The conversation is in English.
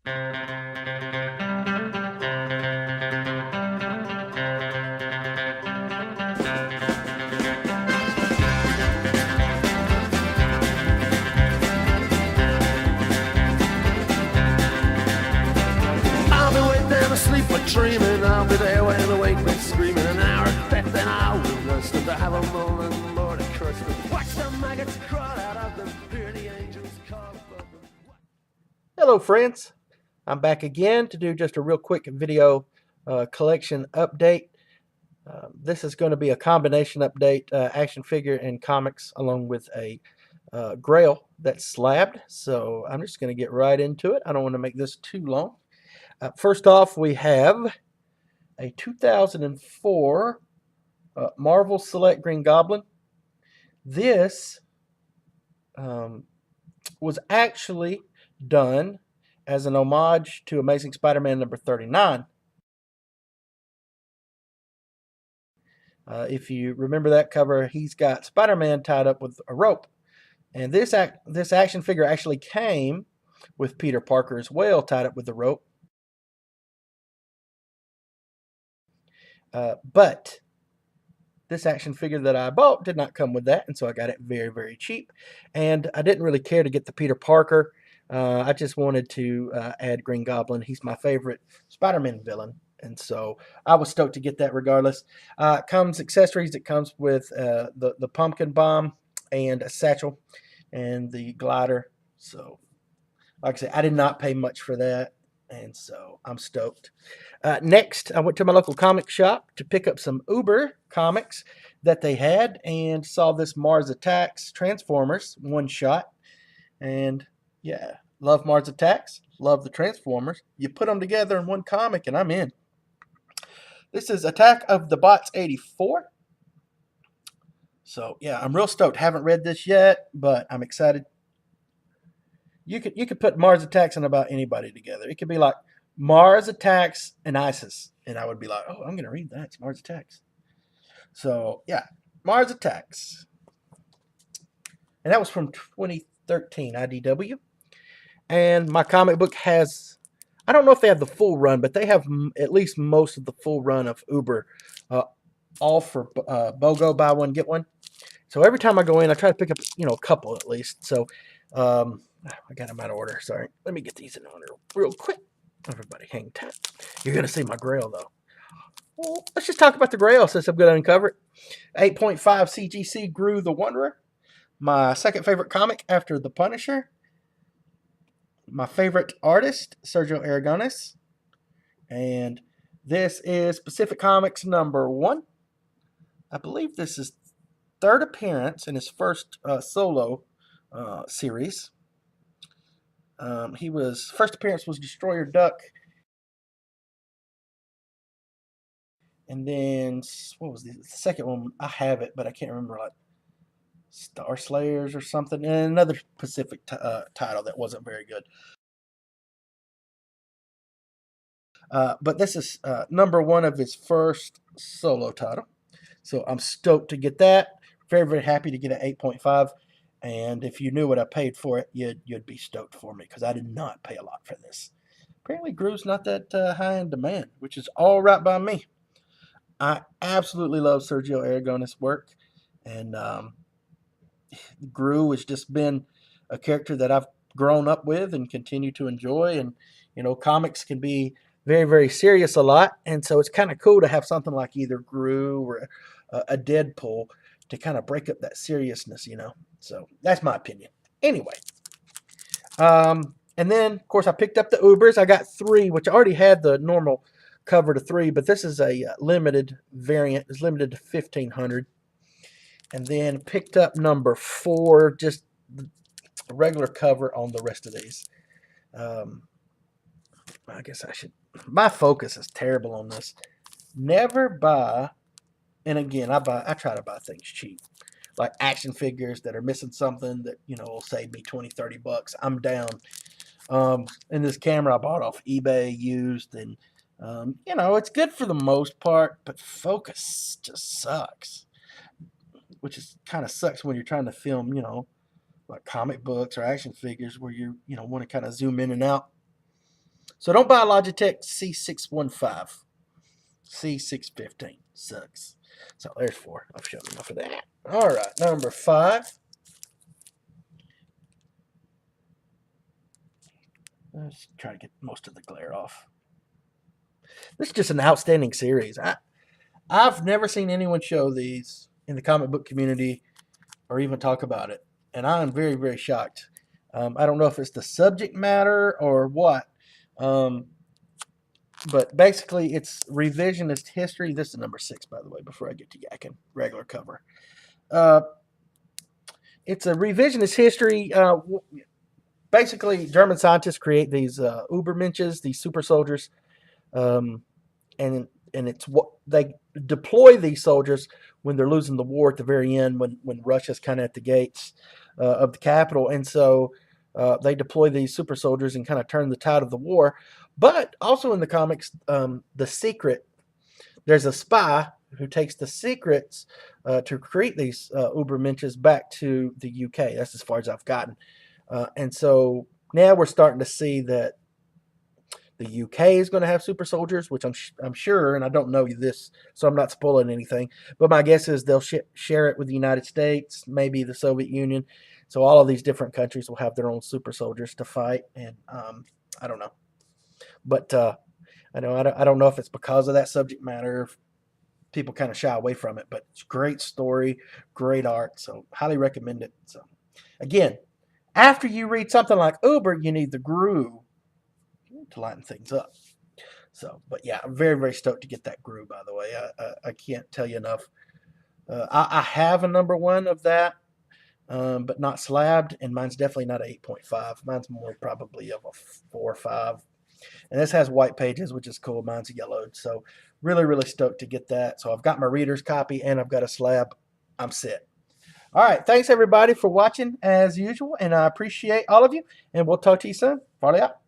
I'll be waiting there asleep but dreaming. I'll be there when the wake me screaming. An hour of death and I will rest. To have a moment, Lord, of curse them. Watch the maggots crawl out of them. Hear the angels call above them. Hello friends, I'm back again to do just a real quick video collection update. This is going to be a combination update, action figure and comics, along with a grail that's slabbed. So I'm just going to get right into it. I don't want to make this too long. First off, we have a 2004 Marvel Select Green Goblin. This was actually done as an homage to Amazing Spider-Man number 39. If you remember that cover, he's got Spider-Man tied up with a rope. And this action figure actually came with Peter Parker as well, tied up with the rope. But this action figure that I bought did not come with that, and so I got it very, very cheap. And I didn't really care to get the Peter Parker. I just wanted to add Green Goblin. He's my favorite Spider-Man villain, and so I was stoked to get that regardless. It comes accessories. It comes with the pumpkin bomb and a satchel and the glider. So, like I said, I did not pay much for that, and so I'm stoked. Next, I went to my local comic shop to pick up some Uber comics that they had, and saw this Mars Attacks Transformers one shot. And yeah, love Mars Attacks, love the Transformers. You put them together in one comic, and I'm in. This is Attack of the Bots 84. So yeah, I'm real stoked. Haven't read this yet, but I'm excited. You could put Mars Attacks and about anybody together. It could be like Mars Attacks and ISIS, and I would be like, oh, I'm gonna read that. It's Mars Attacks. So yeah, Mars Attacks, and that was from 2013 IDW. And my comic book has, I don't know if they have the full run, but they have at least most of the full run of Uber, all for BOGO, buy one get one. So every time I go in, I try to pick up a couple at least. So I got them out of order. Sorry. Let me get these in order real quick. Everybody hang tight. You're going to see my grail, though. Well, let's just talk about the grail since I'm going to uncover it. 8.5 CGC Gru the Wanderer. My second favorite comic after The Punisher. My favorite artist, Sergio Aragones. And this is Pacific Comics number 1. I believe this is third appearance in his first solo series. First appearance was Destroyer Duck, and then what was the second one? I have it, but I can't remember, like Star Slayers or something, and another Pacific title that wasn't very good. But this is number 1 of his first solo title, so I'm stoked to get that. Very, very happy to get an 8.5. And if you knew what I paid for it, you'd be stoked for me, because I did not pay a lot for this. Apparently, Gru's not that high in demand, which is all right by me. I absolutely love Sergio Aragones' work, and Gru has just been a character that I've grown up with and continue to enjoy. And comics can be very, very serious a lot, and so it's kind of cool to have something like either Gru or a Deadpool to kind of break up that seriousness, So that's my opinion. Anyway, and then, of course, I picked up the Ubers. I got 3, which I already had the normal cover to 3, but this is a limited variant. It's limited to 1,500. And then picked up number 4, just the regular cover on the rest of these. I guess I should. My focus is terrible on this. Never buy. And again, I try to buy things cheap, like action figures that are missing something that will save me 20, 30 bucks. I'm down. And this camera I bought off eBay used, and it's good for the most part, but focus just sucks. Which is kind of sucks when you're trying to film, like comic books or action figures where you want to kind of zoom in and out. So don't buy a Logitech C615. C615 sucks. So there's 4. I've shown enough of that. All right, number 5. Let's try to get most of the glare off. This is just an outstanding series. I've never seen anyone show these in the comic book community or even talk about it, and I'm very, very shocked. I don't know if it's the subject matter or what, but basically it's revisionist history. This is number 6, by the way, before I get to yakking. Regular cover. It's a revisionist history. Basically, German scientists create these Ubermenches, these super soldiers, and it's what they deploy these soldiers when they're losing the war at the very end, when Russia's kind of at the gates of the capital, and so they deploy these super soldiers and kind of turn the tide of the war. But also in the comics, the secret, there's a spy who takes the secrets to create these Ubermenches back to the UK. That's as far as I've gotten. And so now we're starting to see that the UK is going to have super soldiers, which I'm sure, and I don't know this, so I'm not spoiling anything. But my guess is they'll share it with the United States, maybe the Soviet Union. So all of these different countries will have their own super soldiers to fight, and I don't know. But I don't know if it's because of that subject matter. If people kind of shy away from it, but it's great story, great art, so highly recommend it. So again, after you read something like Uber, you need the Gru to lighten things up. So, but yeah, I'm very, very stoked to get that Gru, by the way. I can't tell you enough. I have a number 1 of that, but not slabbed, and mine's definitely not an 8.5. Mine's more probably of a 4 or 5. And this has white pages, which is cool. Mine's yellowed. So really, really stoked to get that. So I've got my reader's copy and I've got a slab. I'm set. All right. Thanks, everybody, for watching as usual. And I appreciate all of you. And we'll talk to you soon. Farley out.